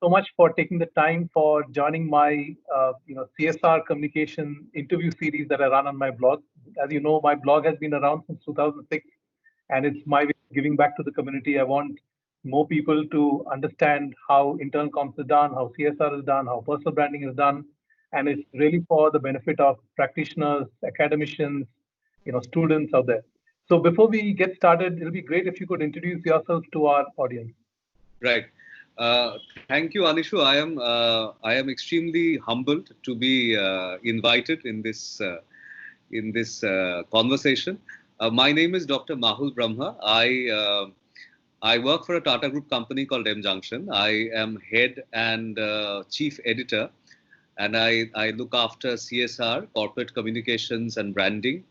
so much for taking the time for joining my CSR communication interview series that I run on my blog. As you know, my blog has been around since 2006, and it's my way of giving back to the community. I want more people to understand how internal comms is done, how CSR is done, how personal branding is done, and it's really for the benefit of practitioners, academicians, students out there. So before we get started, it'll be great if you could introduce yourself to our audience. Right. Thank you, Anishu. I am extremely humbled to be invited in this conversation. My name is Dr. Mahul Brahma. I work for a Tata Group company called mjunction. I am head and chief editor, and I look after CSR, corporate communications and branding.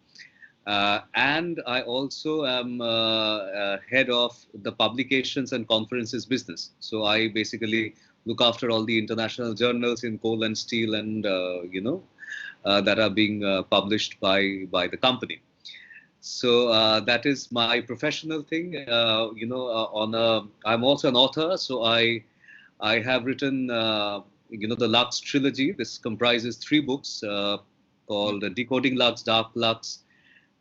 And I also am head of the publications and conferences business. So I basically look after all the international journals in coal and steel and, that are being published by the company. So that is my professional thing. I'm also an author. So I have written, the Lux trilogy. This comprises 3 books called Decoding Lux, Dark Lux,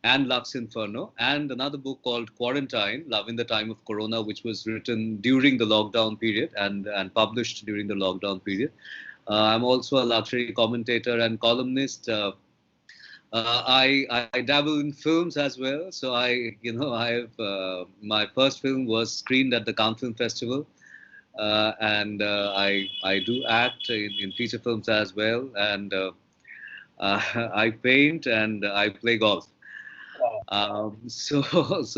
and Lux Inferno, and another book called Quarantine, Love in the Time of Corona, which was written during the lockdown period and published during the lockdown period. I'm also a luxury commentator and columnist. I dabble in films as well. So my first film was screened at the Cannes Film Festival. And I do act in feature films as well. And I paint and I play golf. So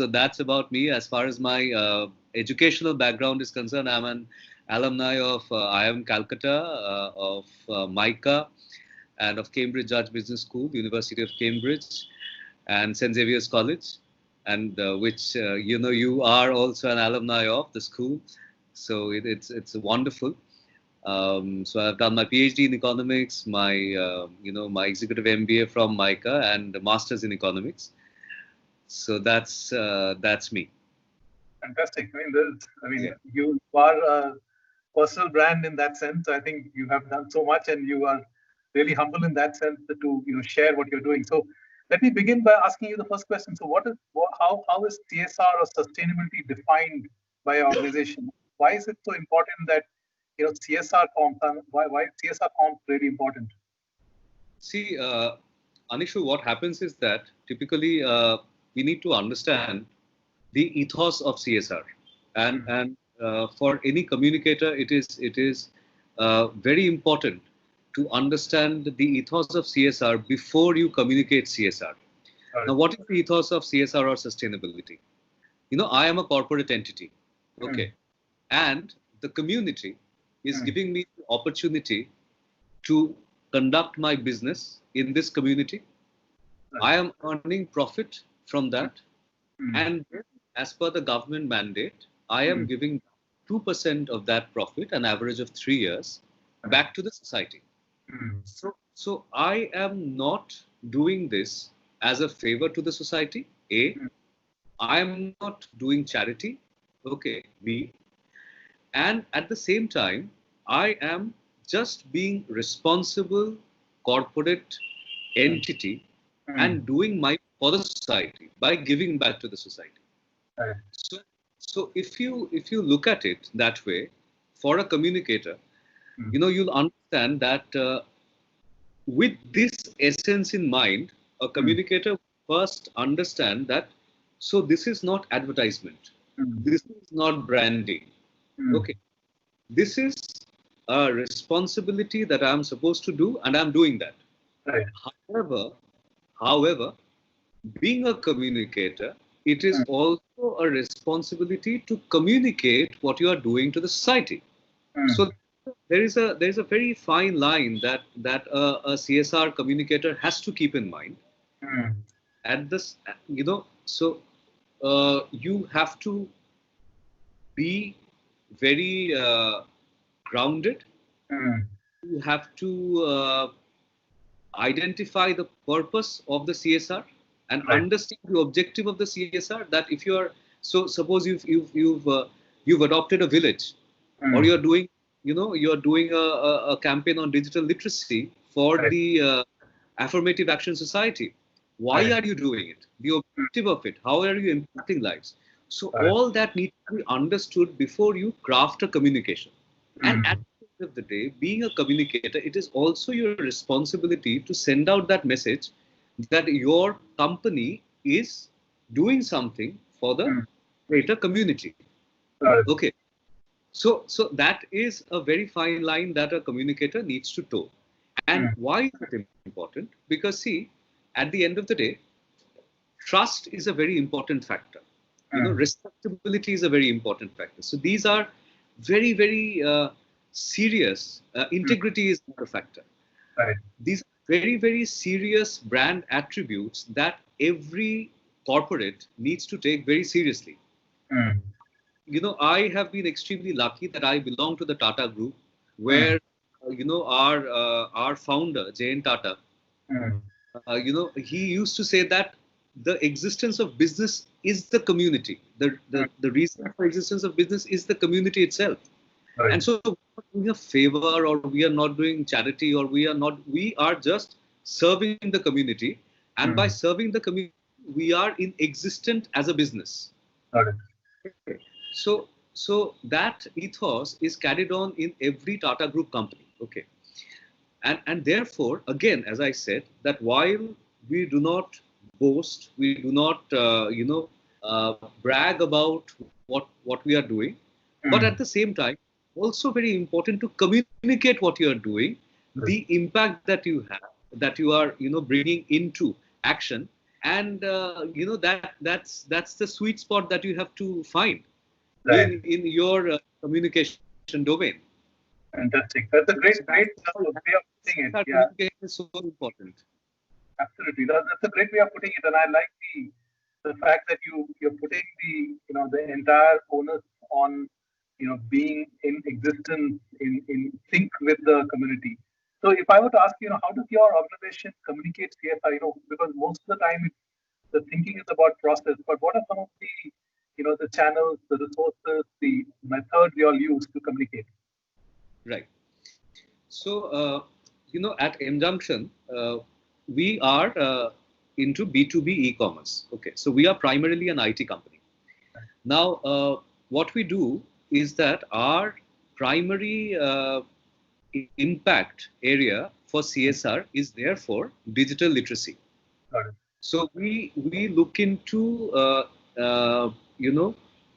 that's about me. As far as my educational background is concerned, I'm an alumni of IIM Calcutta, of MICA, and of Cambridge Judge Business School, University of Cambridge, and St. Xavier's College, and which you are also an alumni of the school. So it's wonderful. So I've done my Ph.D. in economics, my my executive MBA from MICA, and a master's in economics. So that's me. Fantastic. You are a personal brand in that sense. I think you have done so much, and you are really humble in that sense to share what you're doing. So let me begin by asking you the first question. So how is CSR or sustainability defined by your organization? Why is it so important that CSR comms? Why CSR comms really important? See, Anishu, what happens is that typically we need to understand the ethos of CSR, and for any communicator, it is very important to understand the ethos of CSR before you communicate CSR. Right. Now, what is the ethos of CSR or sustainability? I am a corporate entity, okay, and the community is giving me the opportunity to conduct my business in this community. I am earning profit from that, and as per the government mandate, I am giving 2% of that profit, an average of 3 years, back to the society. So I am not doing this as a favor to the society. A, I am not doing charity. Okay. B, and at the same time, I am just being responsible corporate entity and doing my for the society by giving back to the society. Right. So if you look at it that way, for a communicator, you'll understand that with this essence in mind, a communicator first understand that. So this is not advertisement. This is not branding. Okay. This is a responsibility that I'm supposed to do, and I'm doing that. Right. However, being a communicator, it is also a responsibility to communicate what you are doing to the society. So there is a very fine line that a CSR communicator has to keep in mind. At this, so you have to be very grounded. You have to identify the purpose of the CSR and understand the objective of the CSR. That if you are, so suppose you've adopted a village, or you're doing you're doing a campaign on digital literacy for Right. the affirmative action society. Why Right. are you doing it? The objective of it. How are you impacting lives? So Right. all that needs to be understood before you craft a communication. And at Mm. the end of the day, being a communicator, it is also your responsibility to send out that message that your company is doing something for the Mm. greater community. Right. Okay. So that is a very fine line that a communicator needs to toe. And Mm. why is it important? Because see, at the end of the day, trust is a very important factor. Mm. Respectability is a very important factor. So these are very, very serious. Mm. Integrity is not a factor. Right. These are very, very serious brand attributes that every corporate needs to take very seriously. Mm. I have been extremely lucky that I belong to the Tata Group, Mm. where our founder Jayant Tata, Mm. he used to say that the existence of business is the community. Mm. The reason for existence of business is the community itself. Right. And so we're not doing a favor, or we are not doing charity, or we are just serving the community. And by Mm. serving the community, we are in existent as a business. Got it. So that ethos is carried on in every Tata Group company. Okay. And therefore, again, as I said, that while we do not boast, we do not, brag about what we are doing, but at the Mm. same time, also very important to communicate what you are doing, the Right. impact that you have, that you are, bringing into action, and that's the sweet spot that you have to find Right. in your communication domain. Fantastic. That's a So great, that's great why way of putting it. CSR Yeah, communication is so important. absolutely. That's a great way of putting it, and I like the fact that you're putting the entire onus on being in existence in sync with the community. So if I were to ask how does your organization communicate CSR? Because most of the time the thinking is about process, but what are some of the channels, the resources, the methods you all use to communicate? Right. So, at mjunction, we are into B2B e-commerce. Okay. So we are primarily an IT company. Now, what we do is that our primary impact area for CSR is therefore digital literacy. Got it. So we look into you know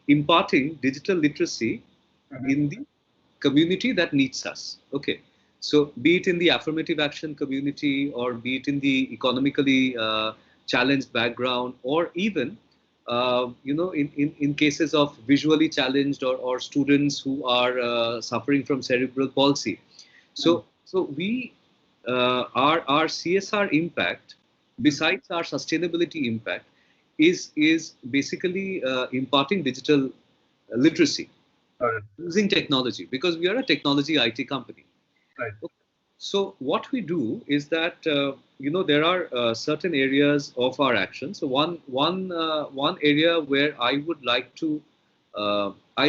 imparting digital literacy Mhm. in the community that needs us. Okay, so be it in the affirmative action community, or be it in the economically challenged background, or even in cases of visually challenged, or students who are suffering from cerebral palsy. Mm. So we our CSR impact, Mm. besides our sustainability impact, is basically imparting digital literacy Got it. using technology, because we are a technology IT company. Right. Okay. So what we do is that there are certain areas of our action. So one area where I would like to I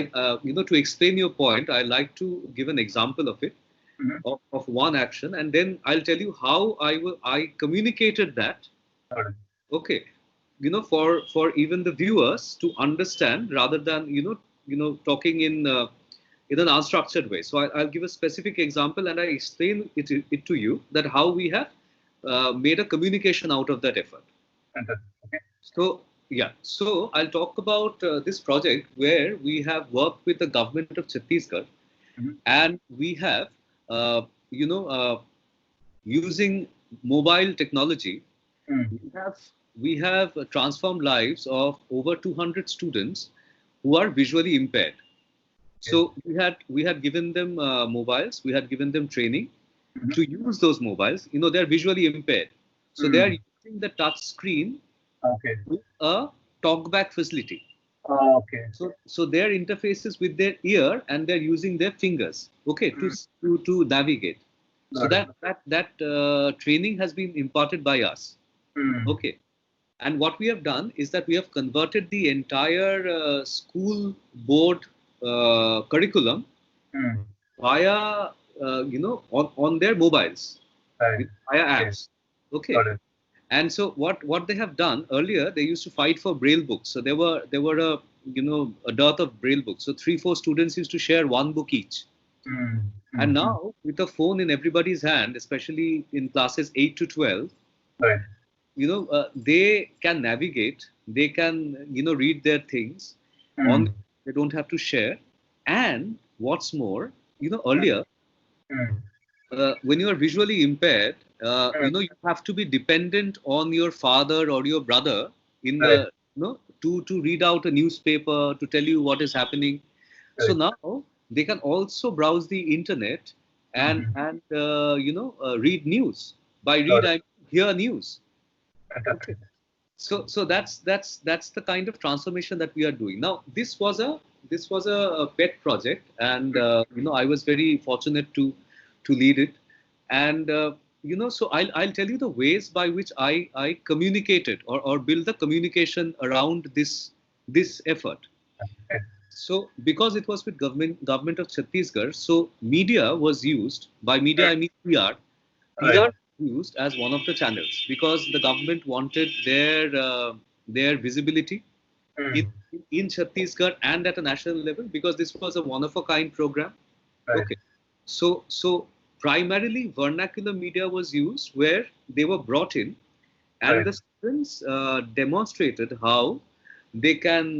to explain your point, I like to give an example of it, Mhm. of one action, and then I'll tell you how I communicated that. Got it. Okay, for even the viewers to understand, rather than talking in an unstructured way. So I'll give a specific example, and I explain it to you, that how we have made a communication out of that effort. Fantastic. Okay. So yeah, so I'll talk about this project where we have worked with the government of Chhattisgarh, Mhm. and we have uh, you know uh, using mobile technology, Mm. we have we have transformed lives of over 200 students who are visually impaired. Okay. So we had given them mobiles, we had given them training Mhm. to use those mobiles. They're visually impaired, so they are Mm. using the touch screen Okay. with a talkback facility. Okay. So their interfaces with their ear, and they're using their fingers, okay, to Mm. to navigate. So Got it. that training has been imparted by us. Mm. Okay. And what we have done is that we have converted the entire school board curriculum Mm. via, on their mobiles, Right. via Okay. apps. Okay. Got it. And so what they have done earlier, they used to fight for braille books. So there were a dearth of braille books. So 3-4 students used to share one book each. Mm. And Mm. Mm. now with a phone in everybody's hand, especially in classes 8 to 12, Right. they can navigate, they can read their things on. Mm. They don't have to share. And what's more, Mm. earlier, Mm. when you are visually impaired, Mm. you have to be dependent on your father or your brother in Right. the to read out a newspaper, to tell you what is happening. So Right. now they can also browse the internet and Mm-hmm. read news. By Got read, it. I hear news. Okay. Fantastic. So that's the kind of transformation that we are doing now. This was a pet project, and I was very fortunate to lead it. And so I'll tell you the ways by which I communicated, or build the communication around this effort. Okay. So because it was with government of Chhattisgarh, so media was used. By media, I mean PR. Right. PR used as one of the channels, because the government wanted their visibility in Mm. in Chhattisgarh and at a national level, because this was a one of a kind program. Right. Okay, so primarily vernacular media was used, where they were brought in, and Right. the students demonstrated how they can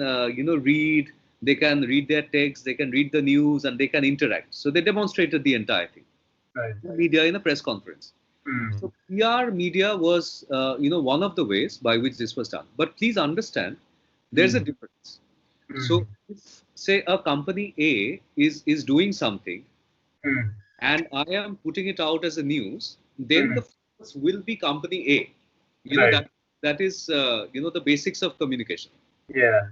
read their text, they can read the news, and they can interact. So they demonstrated the entire thing, Right. media in a press conference. Mm. So PR media was, one of the ways by which this was done. But please understand, there's a Mm. difference. So Mm. if, say, a company A is doing something, Mm. and I am putting it out as a news, then Mm. the focus will be company A. Right. That is the basics of communication. Yeah.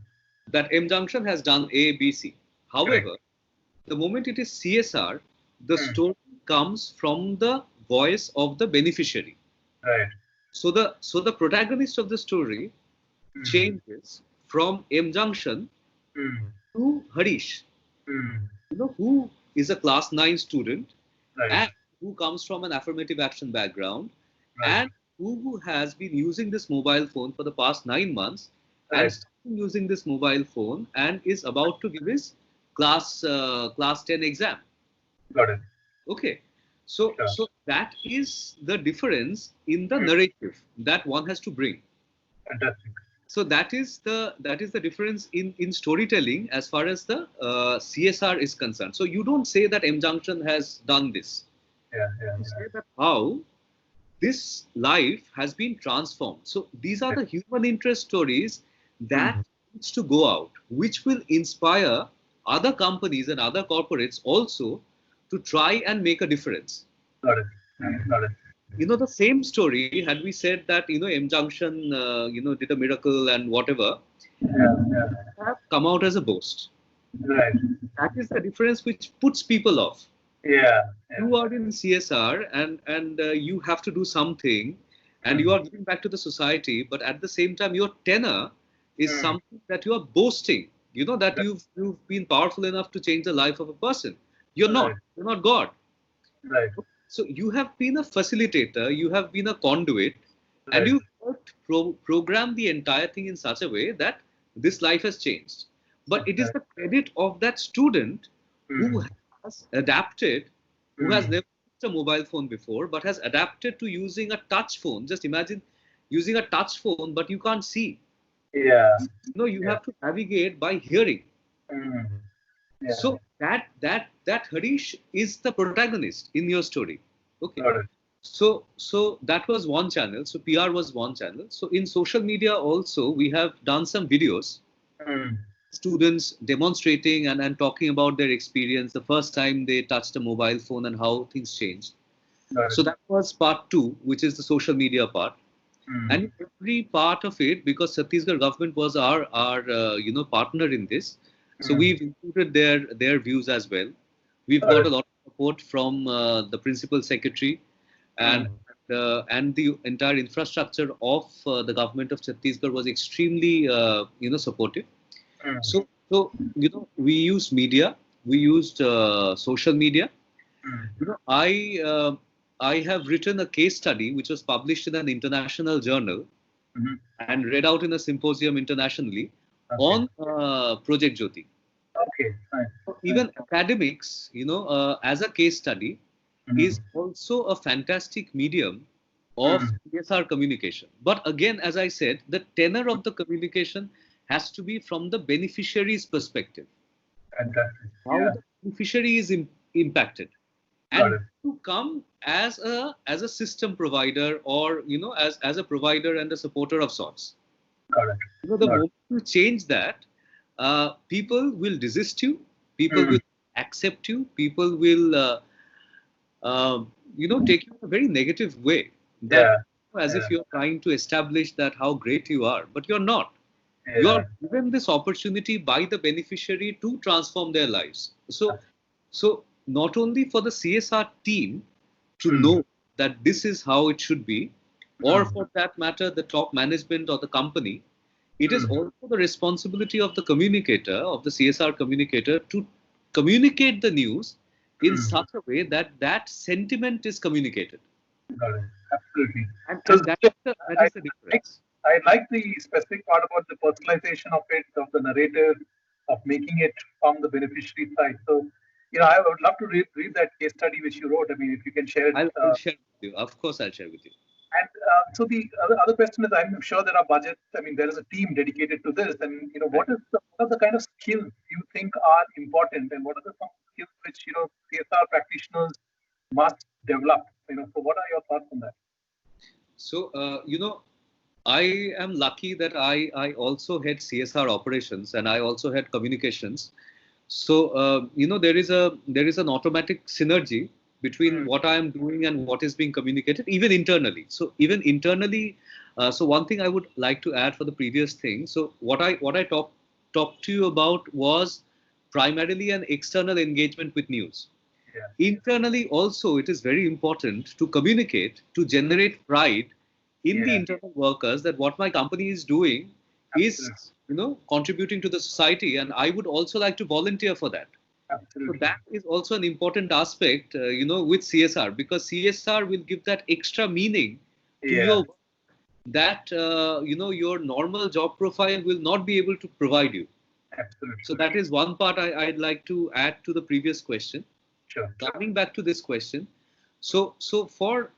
That M junction has done A, B, C. Correct. However, the moment it is CSR, the Mm. story comes from the voice of the beneficiary. Right. So the protagonist of the story Mm. changes from M Junction Mm. to Harish, Mm. who is a class 9 student, Right. and who comes from an affirmative action background, Right. and who has been using this mobile phone for the past 9 months, and Right. started using this mobile phone, and is about to give his class 10 exam. Got it. Okay. So Sure. so that is the difference in the Mm. narrative that one has to bring. Fantastic. So that is the difference in storytelling as far as the CSR is concerned. So you don't say that M Junction has done this. Yeah. Yeah. You Yeah. say that how this life has been transformed. So these are Right. the human interest stories that Mm. needs to go out, which will inspire other companies and other corporates also to try and make a difference. Got it. Got it. The same story, had we said that M Junction did a miracle and whatever, Yeah. Yeah. have come out as a boast. Right. That is the difference which puts people off. Yeah. Yeah. You are in CSR, and you have to do something, and you Mm. are giving back to the society, but at the same time your tenor is Mm. something that you are boasting. That Right. you've been powerful enough to change the life of a person. You're Right. not. You're not God. Right. So you have been a facilitator, you have been a conduit, and Right. you helped program the entire thing in such a way that this life has changed. But it is Right. the credit of that student who Mm. has adapted, who has Mm. never used a mobile phone before, but has adapted to using a touch phone. Just imagine using a touch phone, but you can't see. Yeah. You Yeah. have to navigate by hearing. Mm. Yeah. So that Harish is the protagonist in your story. Okay. Got it. So that was one channel. So PR was one channel. So in social media also we have done some videos, Mm. students demonstrating and talking about their experience the first time they touched a mobile phone and how things changed. Got it. So that was part two, which is the social media part. And Mm. in every part of it, because Chhattisgarh government was our partner in this, so Mm. we've included their views as well. We've Got got it. a lot of support from the principal secretary, and Mm. and the entire infrastructure of the government of Chhattisgarh was extremely supportive. Mm. So we use media. we used social media. Mm. You know, I have written a case study which was published in an international journal Mhm. and read out in a symposium internationally Okay. on Project Jyothi. Okay. Fine. So Fine. even academics, as a case study, is Mm. also a fantastic medium of Mm. CSR communication. But again, as I said, the tenor of the communication has to be from the beneficiary's perspective, Fantastic. how Yeah. the beneficiary is impacted, Got and it. to come as a system provider, or as a provider and a supporter of sorts. Got it. The Got it. moment you change that, people will desist you, people Mm. will accept you, people will take you in a very negative way, that Yeah. as Yeah. if you're trying to establish that how great you are, but you're not. You are Yeah. given this opportunity by the beneficiary to transform their lives. So not only for the CSR team to Mm. know that this is how it should be, or Mm. for that matter, the top management or the company, it is Mm. also the responsibility of the communicator, of the CSR communicator, to communicate the news in Mm. such a way that that sentiment is communicated. Got it. Absolutely. So, And that so is that I, is the I difference. I like the specific part about the personalization of it, of the narrative, of making it from the beneficiary side. So, I would love to read that case study which you wrote. I mean, if you can share it. I'll share with you. Of course, I'll share with you. And so the other question is, I'm sure there are budgets. I mean, there is a team dedicated to this. And, Right. what are the kind of skills you think are important, and what are the some skills which, CSR practitioners must develop? So what are your thoughts on that? So, I am lucky that I also had CSR operations and I also had communications. So, there is an automatic synergy between Mm. what I am doing and what is being communicated, even internally. So, even internally, so one thing I would like to add for the previous thing. So, what I talked to you about was primarily an external engagement with news. Yeah. Internally also, it is very important to communicate, to generate pride in the Yeah. internal workers, that what my company is doing Absolutely. is contributing to the society, and I would also like to volunteer for that. So Absolutely. that is also an important aspect, with CSR, because CSR will give that extra meaning to Yeah. your work that your normal job profile will not be able to provide you. Absolutely. So that is one part I'd like to add to the previous question. Sure. Coming back to this question, so for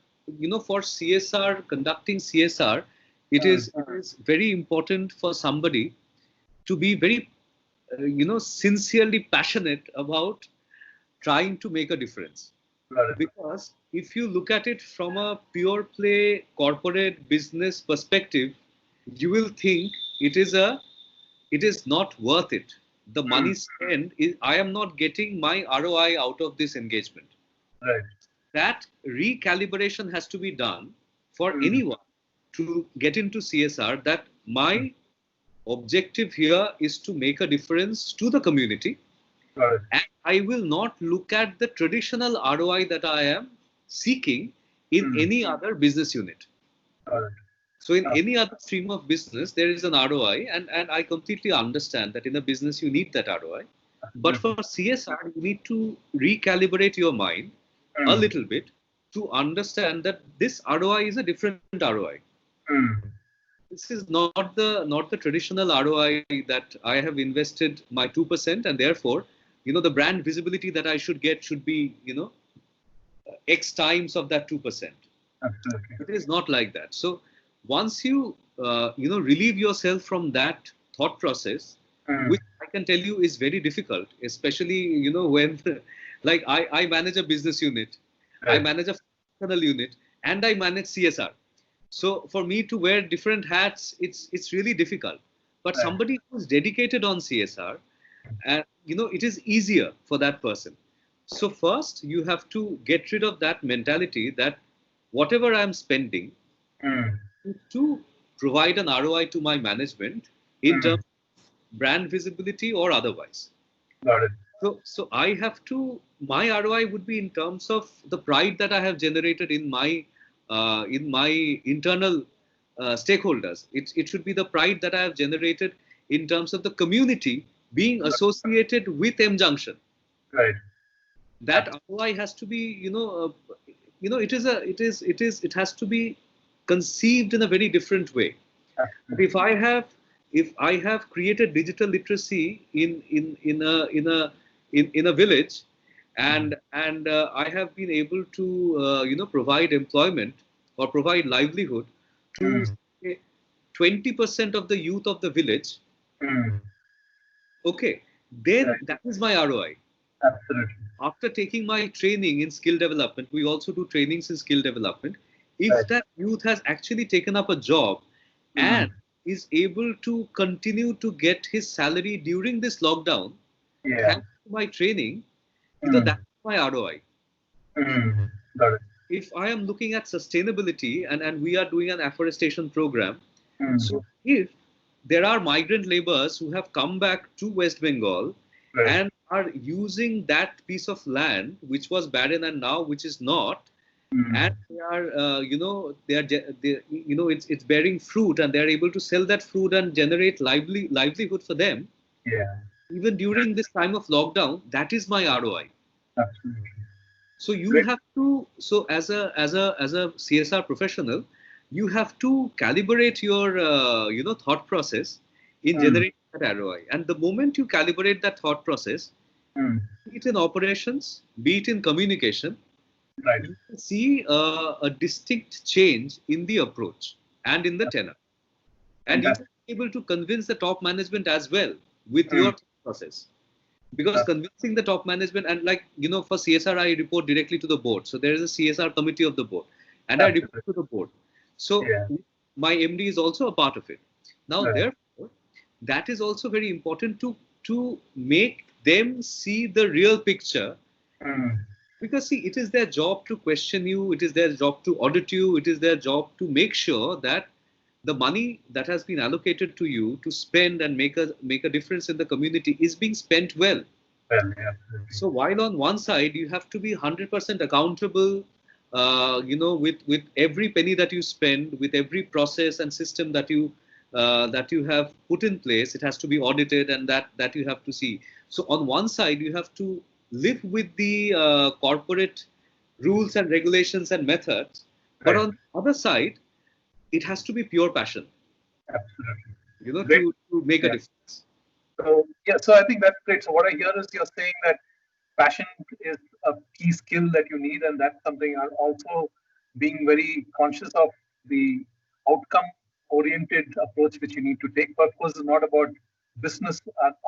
CSR, conducting CSR, Mm. it is very important for somebody to be very sincerely passionate about trying to make a difference. Got it. Because if you look at it from a pure play corporate business perspective, you will think it is not worth it. The money Mm. spent is, I am not getting my ROI out of this engagement. Right. That recalibration has to be done for Mm. anyone to get into CSR, that Mm. my objective here is to make a difference to the community, Got it. and I will not look at the traditional ROI that I am seeking in Mm. any other business unit. Got it. So in Uh, any other stream of business, there is an ROI, and I completely understand that in a business you need that ROI. But for Absolutely. CSR, you need to recalibrate your mind a Mm. little bit to understand that this ROI is a different ROI. Mm. This is not the traditional ROI that I have invested my 2%, and therefore, the brand visibility that I should get should be, X times of that 2%. Absolutely. It is not like that. So once you relieve yourself from that thought process, Mm. which I can tell you is very difficult, especially when like I manage a business unit, I Right. manage a functional unit, and I manage CSR. So for me to wear different hats, it's really difficult. But Right. somebody who's dedicated on CSR, it is easier for that person. So first, you have to get rid of that mentality that whatever I'm spending Mm. to provide an ROI to my management in terms Mm. of brand visibility or otherwise. Got it. So I have to, my ROI would be in terms of the pride that I have generated in my internal stakeholders. It should be the pride that I have generated in terms of the community being associated with mjunction. Right. That ROI has to be, it has to be conceived in a very different way. But if I have created digital literacy in a village, and I have been able to provide employment or provide livelihood to say, 20% of the youth of the village, okay, then that is my ROI. Absolutely. After taking my training in skill development, we also do trainings in skill development. If that youth has actually taken up a job and is able to continue to get his salary during this lockdown, thanks to my training, that's my ROI. Got it. If I am looking at sustainability and we are doing an afforestation program, so if there are migrant laborers who have come back to West Bengal and are using that piece of land which was barren and now which is not, and they are it's bearing fruit and they are able to sell that fruit and generate livelihood for them, even during this time of lockdown, that is my ROI. Absolutely. So you have to, so as a CSR professional, you have to calibrate your thought process in generating that ROI. And the moment you calibrate that thought process, be it in operations, be it in communication, you can see a distinct change in the approach and in the tenor. And you will be able to convince the top management as well with your thought process. Because convincing the top management, and for CSR, I report directly to the board. So there is a CSR committee of the board, and I report to the board. So my MD is also a part of it. Now, therefore, that is also very important to make them see the real picture. Because see, it is their job to question you, it is their job to audit you, it is their job to make sure that the money that has been allocated to you to spend and make a difference in the community is being spent well. So while on one side you have to be 100% accountable, with every penny that you spend, with every process and system that you have put in place, it has to be audited, and that you have to see. So on one side you have to live with the corporate rules and regulations and methods, but on the other side, it has to be pure passion. Absolutely. To make a difference. So so I think that's great. So what I hear is you're saying that passion is a key skill that you need, and that's something I'm also being very conscious of the outcome-oriented approach which you need to take. But of course, it's not about business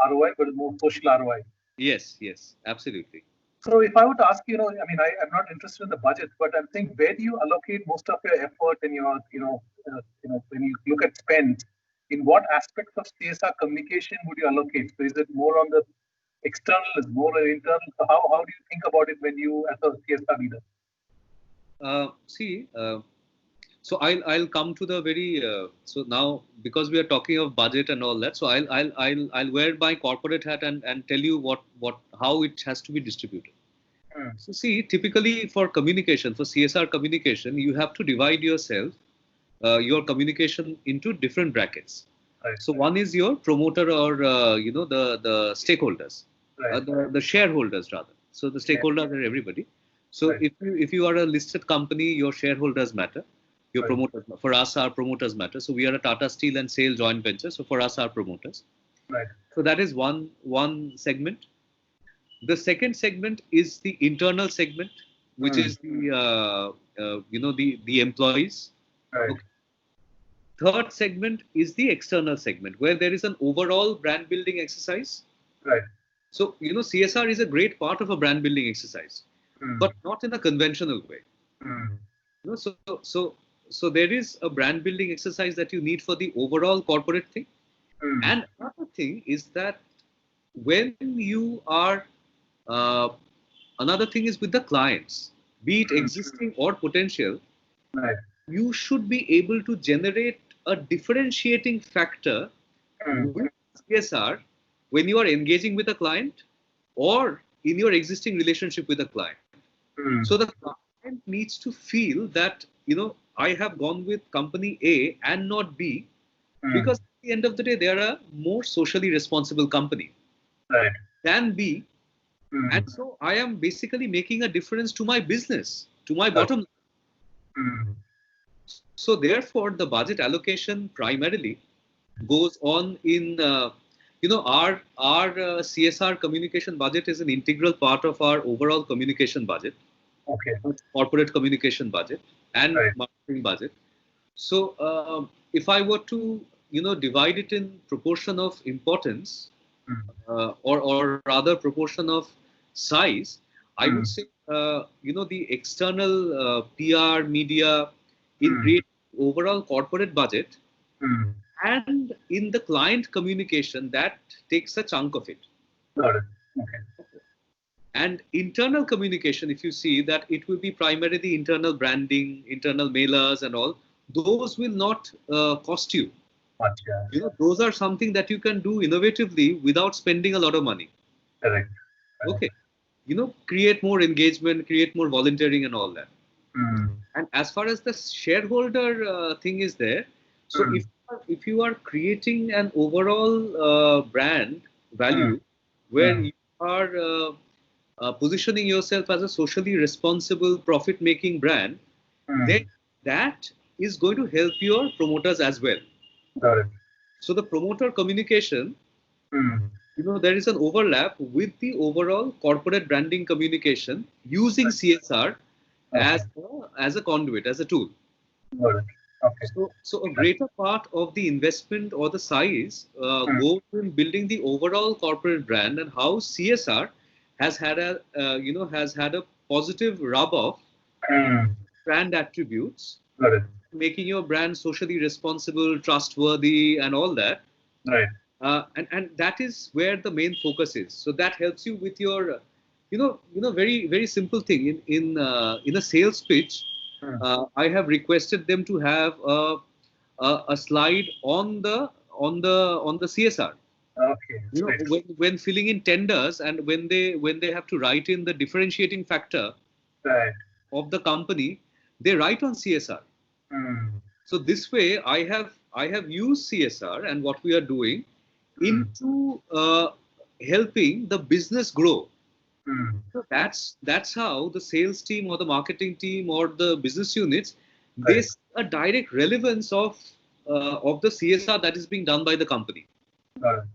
ROI, but it's more social ROI. Yes, absolutely. So if I were to ask you, I'm not interested in the budget, but I'm saying, where do you allocate most of your effort and your, when you look at spend, in what aspects of CSR communication would you allocate? So is it more on the external, is more on internal? So how do you think about it when you, as a CSR leader? So I'll come to the very so now, because we are talking of budget and all that, so I'll wear my corporate hat and tell you how it has to be distributed. So see, typically for communication, for CSR communication, you have to divide your communication into different brackets. So one is your promoter or the stakeholders, the shareholders rather. So the stakeholders are everybody. So if you are a listed company, your shareholders matter. Your promoters, for us, our promoters matter. So we are a Tata Steel and SAIL joint venture. So for us, our promoters. So that is one segment. The second segment is the internal segment, which is the the employees. Okay. Third segment is the external segment, where there is an overall brand building exercise. So CSR is a great part of a brand building exercise, but not in a conventional way. So there is a brand building exercise that you need for the overall corporate thing. And another thing is that when you are, another thing is with the clients, be it existing or potential, you should be able to generate a differentiating factor with CSR when you are engaging with a client or in your existing relationship with a client. So the client needs to feel that, I have gone with company A and not B, because at the end of the day, they are a more socially responsible company than B, And so I am basically making a difference to my business, to my bottom line. So therefore, the budget allocation primarily goes on in, our CSR communication budget is an integral part of our overall communication budget, corporate communication budget, and marketing budget. So if I were to, divide it in proportion of importance, or rather proportion of size, I would say, the external PR, media, in creating overall corporate budget, and in the client communication, that takes a chunk of it. Got it. Okay. And internal communication, if you see that, it will be primarily internal branding, internal mailers and all. Those will not cost you. Much, yeah. Those are something that you can do innovatively without spending a lot of money. Correct. Okay. Create more engagement, create more volunteering and all that. And as far as the shareholder thing is there, so if you are creating an overall brand value where you are positioning yourself as a socially responsible, profit-making brand, then that is going to help your promoters as well. Got it. So the promoter communication, there is an overlap with the overall corporate branding communication using CSR as a conduit, as a tool. Got it. Okay. So a greater part of the investment or the size goes in building the overall corporate brand, and how CSR has had a positive rub off brand attributes, making your brand socially responsible, trustworthy, and all that. Right. And that is where the main focus is. So that helps you with your, very very simple thing in a sales pitch. I have requested them to have a slide on the CSR. Okay. When filling in tenders, and when they have to write in the differentiating factor of the company, they write on CSR. So this way, I have used CSR and what we are doing into helping the business grow. So that's how the sales team or the marketing team or the business units, they see a direct relevance of the CSR that is being done by the company. Got it.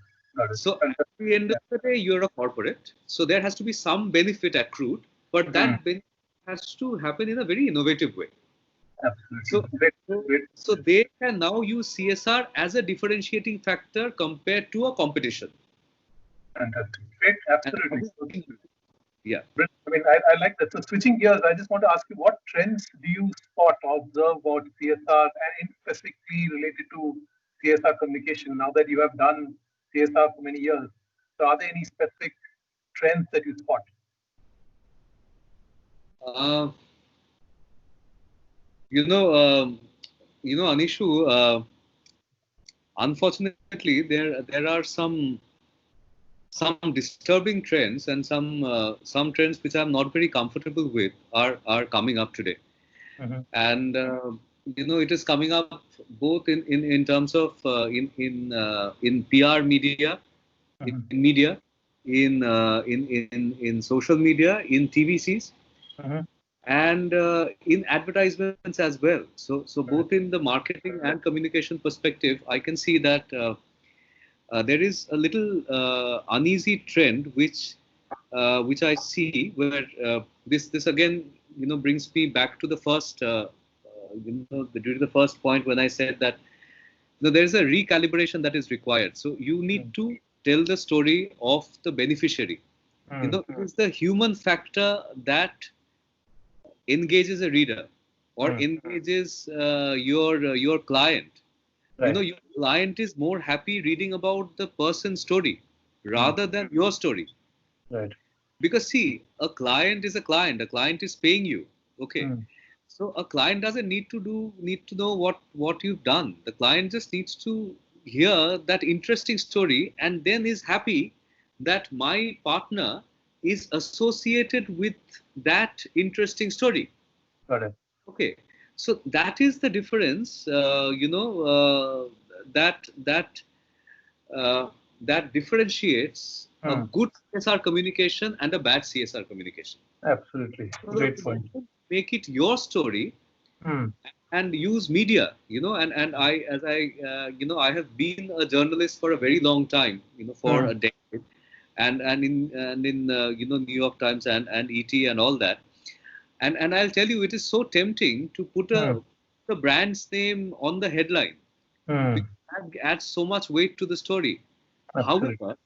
So at the end of the day, you're a corporate, so there has to be some benefit accrued, but that benefit has to happen in a very innovative way. Absolutely. So they can now use CSR as a differentiating factor compared to a competition. Fantastic. Great. Absolutely. Yeah. I mean, I like that. So switching gears, I just want to ask you, what trends do you spot or observe about CSR, and specifically related to CSR communication, now that you have done CSR for many years? So are there any specific trends that you spot? Anishu, unfortunately, there are some disturbing trends, and some trends which I'm not very comfortable with are coming up today. And it is coming up both in terms of in PR media, in media, in social media, in TVCs, and in advertisements as well. So both in the marketing and communication perspective, I can see that there is a little uneasy trend which I see, where this again brings me back to the first during the first point when I said that there is a recalibration that is required. So you need to tell the story of the beneficiary. It is the human factor that engages a reader or engages your client. Your client is more happy reading about the person's story rather than your story. Right. Because see, a client is a client. A client is paying you. Okay. So a client doesn't need to know what you've done. The client just needs to hear that interesting story, and then is happy that my partner is associated with that interesting story. Got it. Okay. So that is the difference, that differentiates a Hmm. good CSR communication and a bad CSR communication. Absolutely. Great point. Make it your story Hmm. and use media, and I have been a journalist for a very long time, for Hmm. a decade, and in New York Times and ET and all that, and I'll tell you, it is so tempting to put Hmm. the brand's name on the headline, Hmm. because that adds so much weight to the story. Absolutely. However,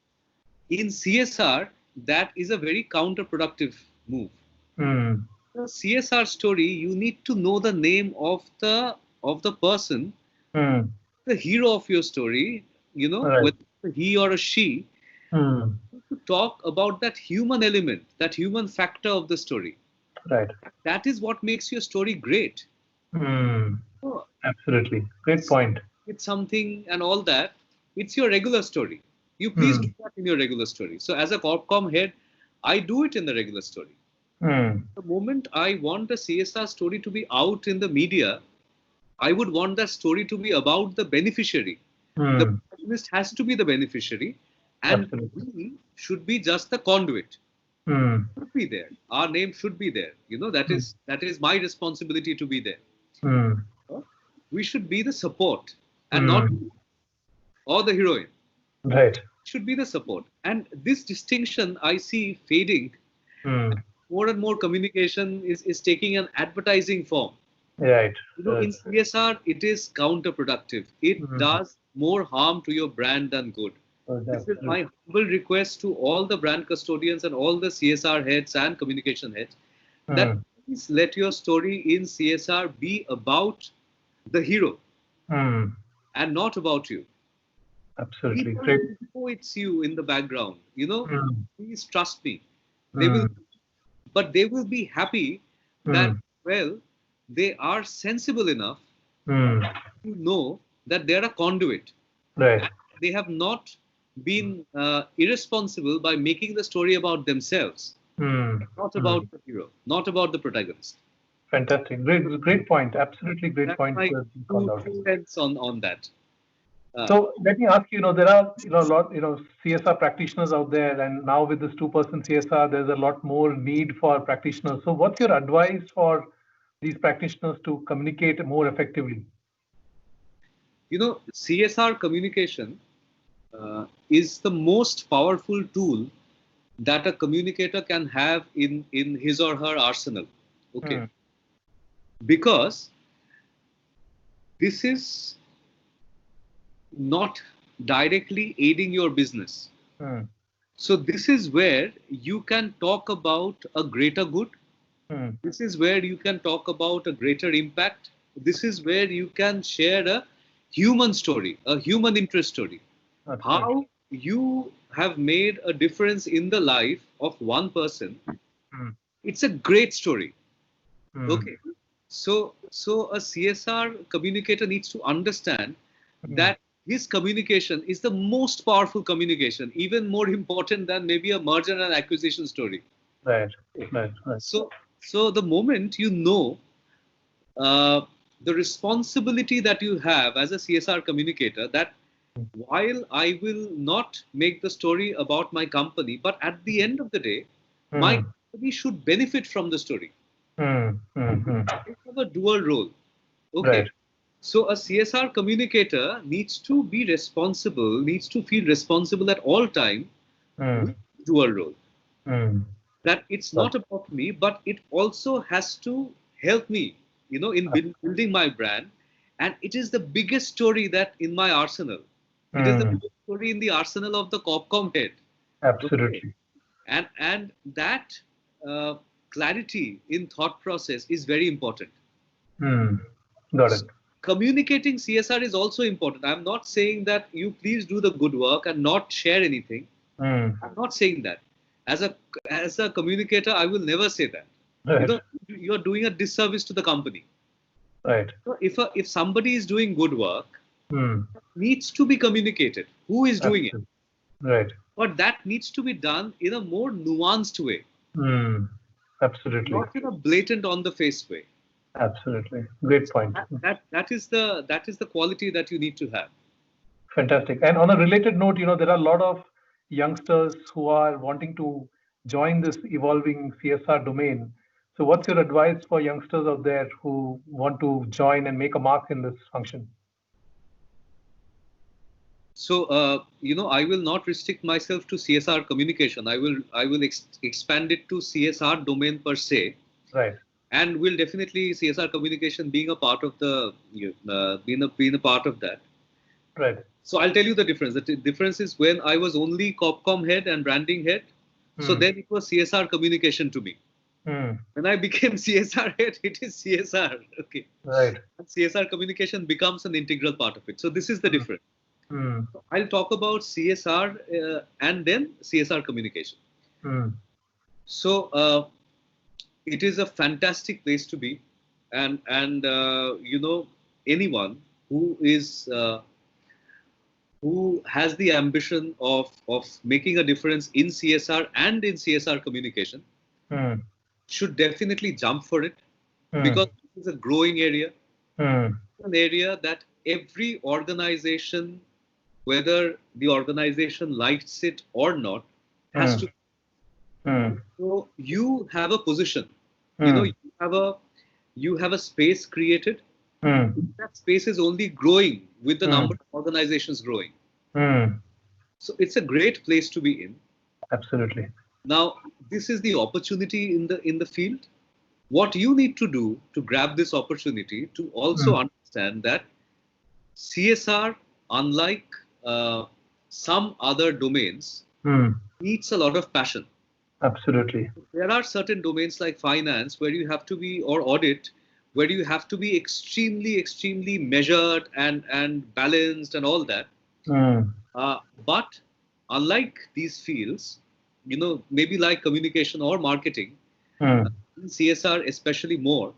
in CSR, that is a very counterproductive move. Hmm. The CSR story, you need to know the name of the person, Hmm. the hero of your story, Right. whether he or a she, Hmm. to talk about that human element, that human factor of the story. Right. That is what makes your story great. Hmm. So, Absolutely. Great point. it's something and all that. It's your regular story. You please Hmm. do that in your regular story. So, as a corpcom head, I do it in the regular story. Hmm. The moment I want a CSR story to be out in the media, I would want that story to be about the beneficiary. The Hmm. protagonist has to be the beneficiary, and Absolutely. we should be just the conduit. Hmm. Should be there. Our name should be there. That Hmm. is my responsibility to be there. Hmm. We should be the support and not Hmm. or the heroine. Right. Should be the support. And this distinction I see fading. Hmm. More and more communication is taking an advertising form. Right. In Right. CSR, it is counterproductive. It Hmm. does more harm to your brand than good. This is Absolutely. my humble request to all the brand custodians and all the CSR heads and communication heads, that Hmm. please let your story in CSR be about the hero Hmm. and not about you. Absolutely. People Great. will know it's you in the background. Hmm. Please trust me. They will, Hmm. but they will be happy that, Hmm. well, they are sensible enough Hmm. to know that they're a conduit. Right. And they have not been irresponsible by making the story about themselves, Hmm. not Hmm. about the hero, not about the protagonist. Fantastic. Great. Great point. Absolutely great That's point my you have called two, out. two heads on that. Uh, So let me ask you, there are, a lot, CSR practitioners out there, and now with this 2% CSR, there's a lot more need for practitioners. So what's your advice for these practitioners to communicate more effectively? CSR communication is the most powerful tool that a communicator can have in his or her arsenal. Okay, Hmm. because this is not directly aiding your business. Hmm. So this is where you can talk about a greater good. Hmm. This is where you can talk about a greater impact. This is where you can share a human story, a human interest story. Absolutely. How you have made a difference in the life of one person. Hmm. It's a great story. Hmm. Okay. So a CSR communicator needs to understand Hmm. that his communication is the most powerful communication, even more important than maybe a merger and acquisition story. Right. Right. Right. So the moment you know uh, the responsibility that you have as a CSR communicator, that while I will not make the story about my company, but at the end of the day, my Hmm. company should benefit from the story. Hmm. Hmm. Hmm. I have a dual role. Right. Okay. So a CSR communicator needs to be responsible, needs to feel responsible at all time Hmm. with dual role. Hmm. That it's Got not about me, but it also has to help me, in it. building my brand. And it is the biggest story that in my arsenal. It is the Hmm. biggest story in the arsenal of the Corpcom head. Okay. Absolutely. And that uh, clarity in thought process is very important. Hmm. Got it. So communicating CSR is also important. I'm not saying that you please do the good work and not share anything. Hmm. I'm not saying that. As a as a communicator, I will never say that. You Right. know, you're doing a disservice to the company. Right. So if somebody is doing good work, Hmm. it needs to be communicated. Who is doing it? Absolutely. Right. But that needs to be done in a more nuanced way, Hmm. Absolutely. not in a blatant on the face way. Absolutely. Great So point. that is the quality that you need to have. Fantastic. And on a related note, there are a lot of youngsters who are wanting to join this evolving CSR domain. So what's your advice for youngsters out there who want to join and make a mark in this function? So, I will not restrict myself to CSR communication. I will expand it to CSR domain per se, Right. and will definitely CSR communication being a part of the being a part of that. Right. So I'll tell you the difference. The difference is when I was only Copcom head and branding head. So Hmm. then it was CSR communication to me. Hmm. When I became CSR head, it is CSR. Okay. Right. And CSR communication becomes an integral part of it. So this is the Hmm. difference. Hmm. I'll talk about CSR and then CSR communication. Hmm. So it is a fantastic place to be, and anyone who is who has the ambition of making a difference in CSR and in CSR communication Hmm. should definitely jump for it, Hmm. because this is a growing area, Hmm. an area that every organization, whether the organization likes it or not, has Hmm. to. Hmm. So you have a position, Hmm. you have a space created. Hmm. That space is only growing with the Hmm. number of organizations growing. Hmm. So it's a great place to be in. Absolutely. Now, this is the opportunity in the field. What you need to do to grab this opportunity to also Hmm. understand that CSR, unlike some other domains, Hmm. needs a lot of passion. Absolutely. There are certain domains like finance where you have to be, or audit, where you have to be extremely measured and balanced and all that. Hmm. But unlike these fields, maybe like communication or marketing, Hmm. in CSR especially more,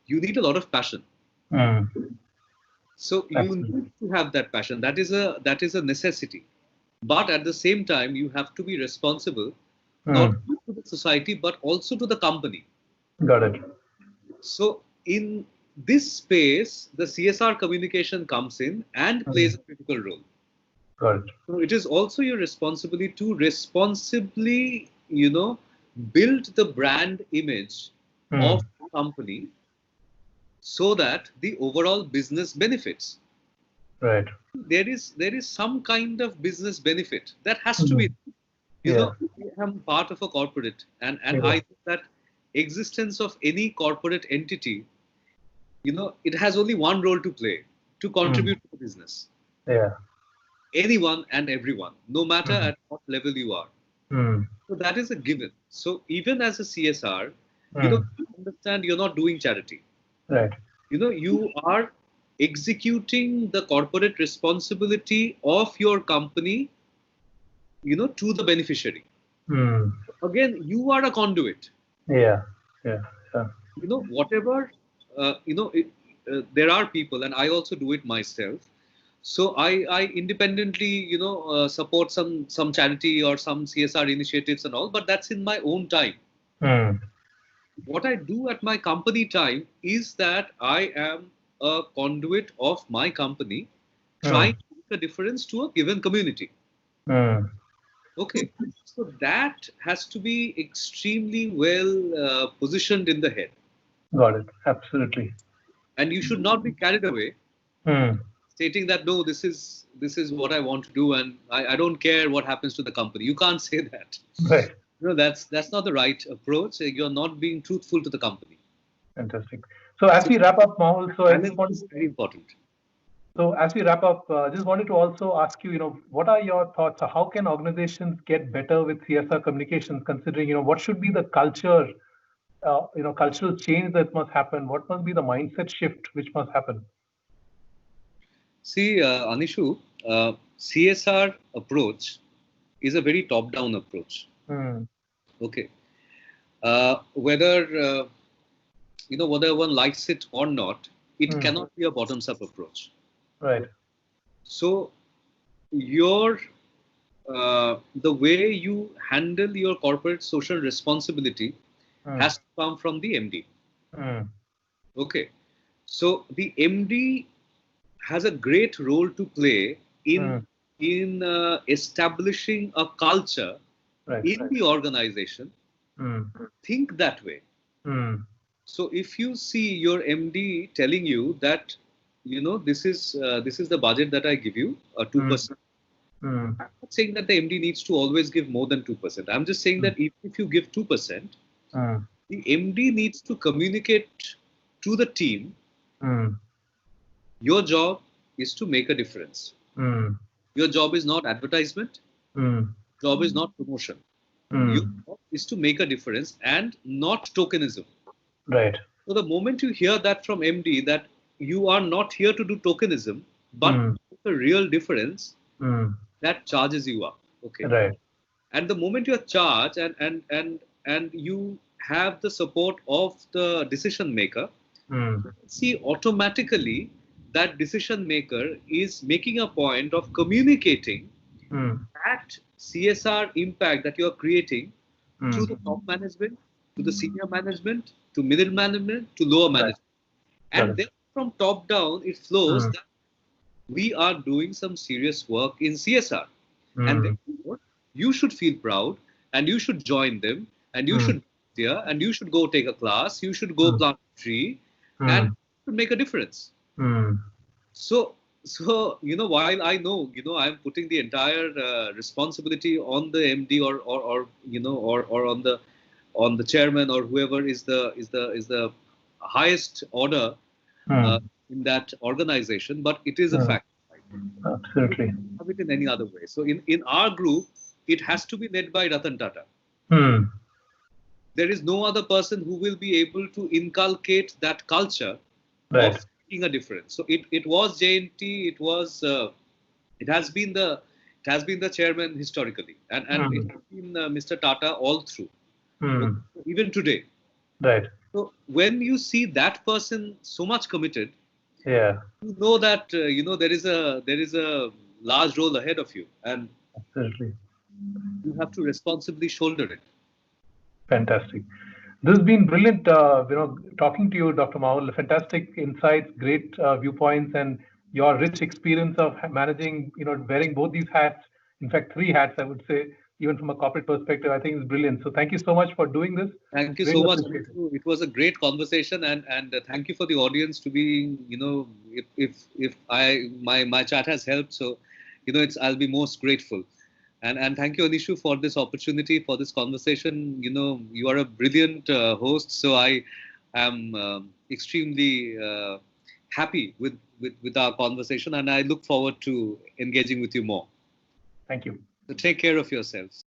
you need a lot of passion. Hmm. So you Absolutely. need to have that passion. That is a necessity. But at the same time, you have to be responsible not Hmm. only to the society but also to the company. Got it. So in this space, the CSR communication comes in and Hmm. plays a critical role. Got it. So it is also your responsibility to responsibly, build the brand image Hmm. of the company so that the overall business benefits. Right. There is some kind of business benefit that has to Hmm. be. Yeah. I am part of a corporate, and I Yeah. think that existence of any corporate entity, it has only one role to play: to Hmm. contribute to the business. Yeah. Anyone and everyone, no matter Hmm. at what level you are. Hmm. So that is a given. So even as a CSR, Hmm. understand you're not doing charity. Right. You are executing the corporate responsibility of your company, to the beneficiary. Hmm. Again, you are a conduit. Yeah. Yeah. Yeah. Whatever, there are people, and I also do it myself. So I independently, support some charity or some CSR initiatives and all, but that's in my own time. Hmm. What I do at my company time is that I am a conduit of my company Hmm. trying to make a difference to a given community. Hmm. Okay. So that has to be extremely well positioned in the head. Got it. Absolutely. And you should not be carried away Hmm. stating that no, this is what I want to do, and I don't care what happens to the company. You can't say that. Right. That's not the right approach. You're not being truthful to the company. Fantastic. So as So we wrap up, Mahul, balance is very important. just wanted to also ask you, what are your thoughts? How can organizations get better with CSR communications, considering, what should be the culture, cultural change that must happen? What must be the mindset shift which must happen? See, Anishu, CSR approach is a very top-down approach. Hmm. Okay, whether one likes it or not, it Hmm. cannot be a bottoms-up approach. Right. So your the way you handle your corporate social responsibility Hmm. has to come from the MD. Hmm. Okay, so the MD has a great role to play in Hmm. in establishing a culture Right. in the organization. Think that way. So if you see your MD telling you that, this is the budget that I give you, 2%. I'm not saying that the MD needs to always give more than 2%. I'm just saying that if you give 2%, the MD needs to communicate to the team. Your job is to make a difference. Your job is not advertisement. Job is not promotion. Your job is to make a difference and not tokenism. Right. So the moment you hear that from MD that you are not here to do tokenism, but the real difference, that charges you up. Okay. Right. And the moment you are charged and you have the support of the decision maker, see automatically that decision maker is making a point of communicating that CSR impact that you are creating to the top management, to the senior management, to middle management, to lower management. And then from top down, it flows that we are doing some serious work in CSR. And therefore, you should feel proud and you should join them and you should be there and you should go take a class, you should go plant a tree and make a difference. So, while I know, I'm putting the entire responsibility on the MD or on the chairman or whoever is the highest order in that organization, but it is a fact. Absolutely. Have it in any other way. So in our group, it has to be led by Ratan Tata. There is no other person who will be able to inculcate that culture of making a difference. So it was JNT. It has been the chairman historically, and it has been Mr. Tata all through, even today. Right. So when you see that person so much committed, Yeah. you know that there is a large role ahead of you, and Absolutely. you have to responsibly shoulder it. Fantastic. This has been brilliant, talking to you, Dr. Mahul. Fantastic insights, great viewpoints, and your rich experience of managing, wearing both these hats. In fact, three hats, I would say, even from a corporate perspective, I think is brilliant. So thank you so much for doing this. Thank you Really so much. appreciate it. It was a great conversation, and thank you for the audience to be, if my chat has helped, so I'll be most grateful. And thank you, Anishu, for this opportunity, for this conversation. You are a brilliant host, so I am extremely happy with our conversation, and I look forward to engaging with you more. Thank you. So take care of yourselves.